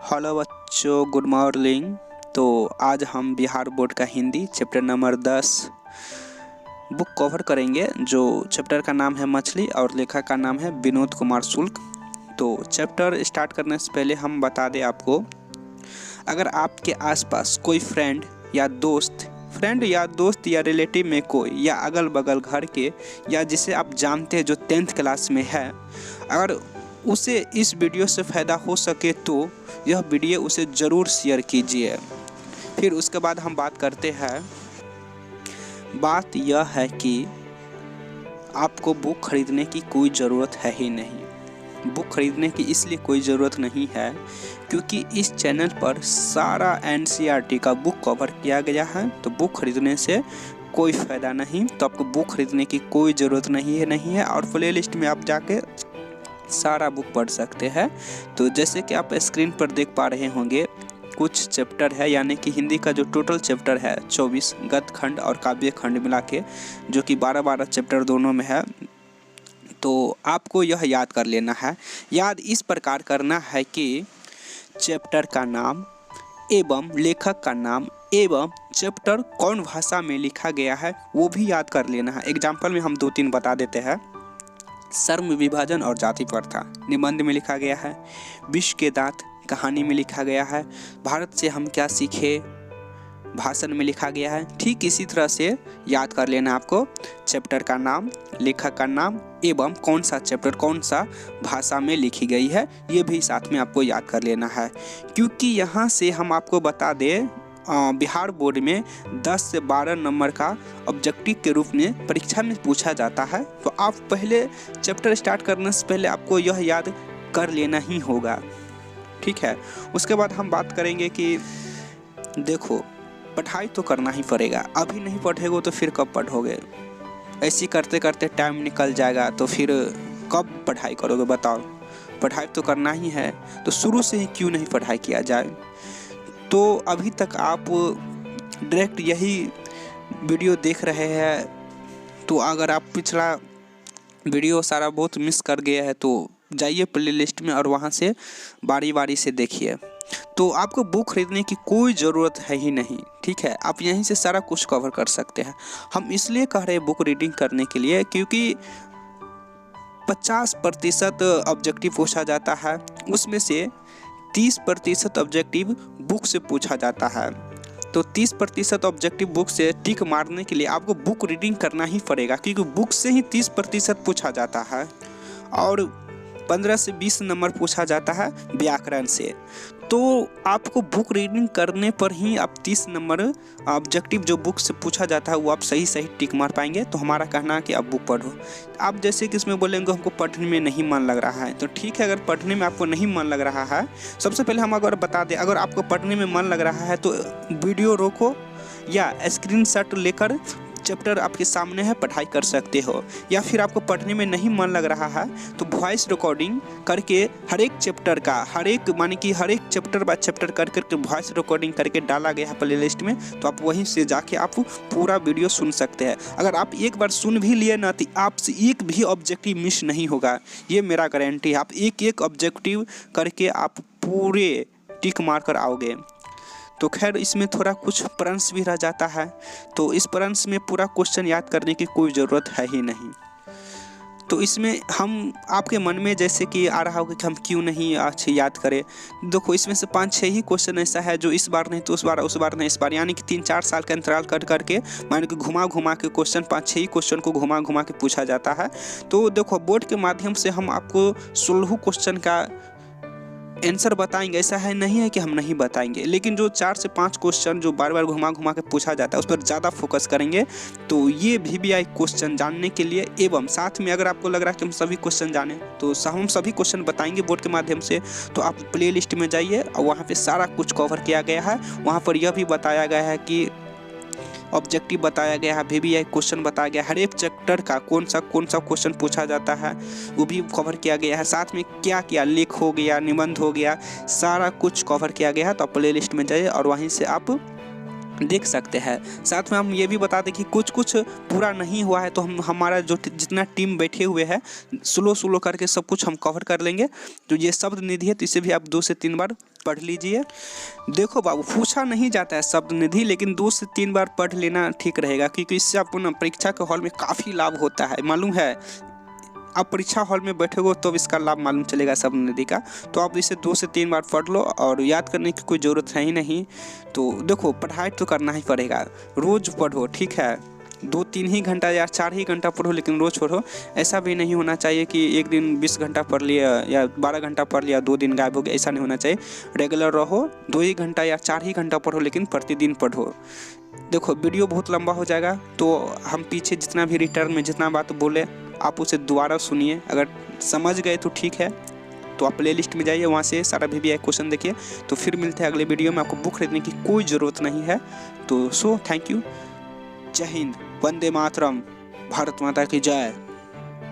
Hello बच्चों, good morning. तो आज हम बिहार बोर्ड का Hindi chapter number 10 book cover करेंगे। जो चैप्टर का नाम है मछली और लेखक का नाम है विनोद कुमार शुक्ल। तो चैप्टर स्टार्ट करने से पहले हम बता दें आपको, अगर आपके आसपास कोई फ्रेंड या दोस्त या रिलेटिव में कोई या अगल बगल घर के या जिसे आप जानते हैं जो 10th क्लास में है, अगर उसे इस वीडियो से फ़ायदा हो सके तो यह वीडियो उसे ज़रूर शेयर कीजिए। फिर उसके बाद हम बात करते हैं। बात यह है कि आपको बुक खरीदने की कोई ज़रूरत है ही नहीं। बुक खरीदने की इसलिए कोई ज़रूरत नहीं है क्योंकि इस चैनल पर सारा NCERT का बुक कवर किया गया है। तो बुक खरीदने से कोई फ़ायदा नहीं, तो आपको बुक खरीदने की कोई ज़रूरत नहीं है और प्ले लिस्ट में आप जाके सारा बुक पढ़ सकते हैं। तो जैसे कि आप स्क्रीन पर देख पा रहे होंगे, कुछ चैप्टर है, यानी कि हिंदी का जो टोटल चैप्टर है 24 गद्य खंड और काव्य खंड मिला के, जो कि 12-12 चैप्टर दोनों में है। तो आपको यह याद कर लेना है। याद इस प्रकार करना है कि चैप्टर का नाम एवं लेखक का नाम एवं चैप्टर कौन भाषा में लिखा गया है वो भी याद कर लेना है। एग्जाम्पल में हम 2-3 बता देते हैं। सर्व विभाजन और जाति प्रथा निबंध में लिखा गया है। विश्व के दांत कहानी में लिखा गया है। भारत से हम क्या सीखे भाषण में लिखा गया है। ठीक इसी तरह से याद कर लेना आपको चैप्टर का नाम, लेखक का नाम एवं कौन सा चैप्टर कौन सा भाषा में लिखी गई है, ये भी साथ में आपको याद कर लेना है। क्योंकि यहाँ से हम आपको बता दें, बिहार बोर्ड में 10 से 12 नंबर का ऑब्जेक्टिव के रूप में परीक्षा में पूछा जाता है। तो आप पहले चैप्टर स्टार्ट करने से पहले आपको यह याद कर लेना ही होगा, ठीक है। उसके बाद हम बात करेंगे कि देखो, पढ़ाई तो करना ही पड़ेगा। अभी नहीं पढ़ेगो तो फिर कब पढ़ोगे? ऐसे करते करते टाइम निकल जाएगा तो फिर कब पढ़ाई करोगे बताओ? पढ़ाई तो करना ही है, तो शुरू से ही क्यों नहीं पढ़ाई किया जाए? तो अभी तक आप डायरेक्ट यही वीडियो देख रहे हैं, तो अगर आप पिछला वीडियो सारा बहुत मिस कर गया है तो जाइए प्ले लिस्ट में और वहाँ से बारी बारी से देखिए। तो आपको बुक खरीदने की कोई ज़रूरत है ही नहीं, ठीक है। आप यहीं से सारा कुछ कवर कर सकते हैं। हम इसलिए कह रहे हैं बुक रीडिंग करने के लिए क्योंकि 50% ऑब्जेक्टिव पूछा जाता है, उसमें से 30% ऑब्जेक्टिव बुक से पूछा जाता है। तो 30% ऑब्जेक्टिव बुक से टिक मारने के लिए आपको बुक रीडिंग करना ही पड़ेगा, क्योंकि बुक से ही 30% पूछा जाता है और 15 से 20 नंबर पूछा जाता है व्याकरण से। तो आपको बुक रीडिंग करने पर ही आप 30 नंबर ऑब्जेक्टिव जो बुक से पूछा जाता है वो आप सही टिक मार पाएंगे। तो हमारा कहना है कि आप बुक पढ़ो। आप जैसे कि इसमें बोलेंगे हमको पढ़ने में नहीं मन लग रहा है, तो ठीक है, अगर पढ़ने में आपको नहीं मन लग रहा है, सबसे पहले हम अगर बता दें, अगर आपको पढ़ने में मन लग रहा है तो वीडियो रोको या स्क्रीनशॉट लेकर चैप्टर आपके सामने है, पढ़ाई कर सकते हो। या फिर आपको पढ़ने में नहीं मन लग रहा है तो वॉइस रिकॉर्डिंग करके हर एक चैप्टर का हर एक चैप्टर बाय चैप्टर करके वॉइस रिकॉर्डिंग करके डाला गया है प्ले लिस्ट में। तो आप वहीं से जाके आप पूरा वीडियो सुन सकते हैं। अगर आप एक बार सुन भी लिए ना तो आपसे एक भी ऑब्जेक्टिव मिस नहीं होगा, ये मेरा गारंटी है। आप एक ऑब्जेक्टिव करके आप पूरे टिक मार कर आओगे। तो खैर, इसमें थोड़ा कुछ प्रश्न भी रह जाता है, तो इस प्रश्न में पूरा क्वेश्चन याद करने की कोई ज़रूरत है ही नहीं। तो इसमें हम आपके मन में जैसे कि आ रहा होगा कि हम क्यों नहीं अच्छे याद करें। देखो, इसमें से 5-6 ही क्वेश्चन ऐसा है जो इस बार नहीं तो उस बार नहीं इस बार, यानी कि 3-4 साल का अंतराल करके मान के घुमा के क्वेश्चन 5-6 ही क्वेश्चन को घुमा के पूछा जाता है। तो देखो, बोर्ड के माध्यम से हम आपको 16 क्वेश्चन का आंसर बताएंगे, ऐसा है नहीं है कि हम नहीं बताएंगे, लेकिन जो 4 से 5 क्वेश्चन जो बार बार घुमा के पूछा जाता है उस पर ज़्यादा फोकस करेंगे। तो ये VBI क्वेश्चन जानने के लिए एवं साथ में अगर आपको लग रहा है कि हम सभी क्वेश्चन जाने तो हम सभी क्वेश्चन बताएंगे बोर्ड के माध्यम से। तो आप प्ले लिस्ट में जाइए और वहाँ पर सारा कुछ कवर किया गया है। वहाँ पर यह भी बताया गया है कि ऑब्जेक्टिव बताया गया है, VBI क्वेश्चन बताया गया है, हर एक चैप्टर का कौन सा क्वेश्चन पूछा जाता है वो भी कवर किया गया है। साथ में क्या लेख हो गया, निबंध हो गया, सारा कुछ कवर किया गया है। तो आप प्ले लिस्ट में जाइए और वहीं से आप देख सकते हैं। साथ में हम ये भी बता दें कि कुछ कुछ पूरा नहीं हुआ है तो हम हमारा जो जितना टीम बैठे हुए हैं स्लो करके सब कुछ हम कवर कर लेंगे। तो ये शब्द निधि है, तो इसे भी आप 2 से 3 बार पढ़ लीजिए। देखो बाबू, पूछा नहीं जाता है शब्द निधि, लेकिन 2 से 3 बार पढ़ लेना ठीक रहेगा, क्योंकि इससे आपको ना परीक्षा के हॉल में काफ़ी लाभ होता है। मालूम है, आप परीक्षा हॉल में बैठोगे तो इसका लाभ मालूम चलेगा शब्द निधि का। तो आप इसे 2 से 3 बार पढ़ लो और याद करने की कोई ज़रूरत है ही नहीं। तो देखो, पढ़ाई तो करना ही पड़ेगा, रोज़ पढ़ो, ठीक है। 2-3 ही घंटा या 4 ही घंटा पढ़ो, लेकिन रोज़ पढ़ो। ऐसा भी नहीं होना चाहिए कि एक दिन 20 घंटा पढ़ लिया या 12 घंटा पढ़ लिया, 2 दिन गायब हो गया, ऐसा नहीं होना चाहिए। रेगुलर रहो, 2 ही घंटा या 4 ही घंटा पढ़ो, लेकिन प्रतिदिन पढ़ो। देखो, वीडियो बहुत लंबा हो जाएगा, तो हम पीछे जितना भी रिटर्न में जितना बात बोले आप उसे दोबारा सुनिए। अगर समझ गए तो ठीक है, तो आप प्लेलिस्ट में जाइए, वहाँ से सारा VVI क्वेश्चन देखिए। तो फिर मिलते हैं अगले वीडियो में। आपको बुक खरीदने की कोई ज़रूरत नहीं है। तो थैंक यू, जय हिंद, वंदे मातरम, भारत माता की जय।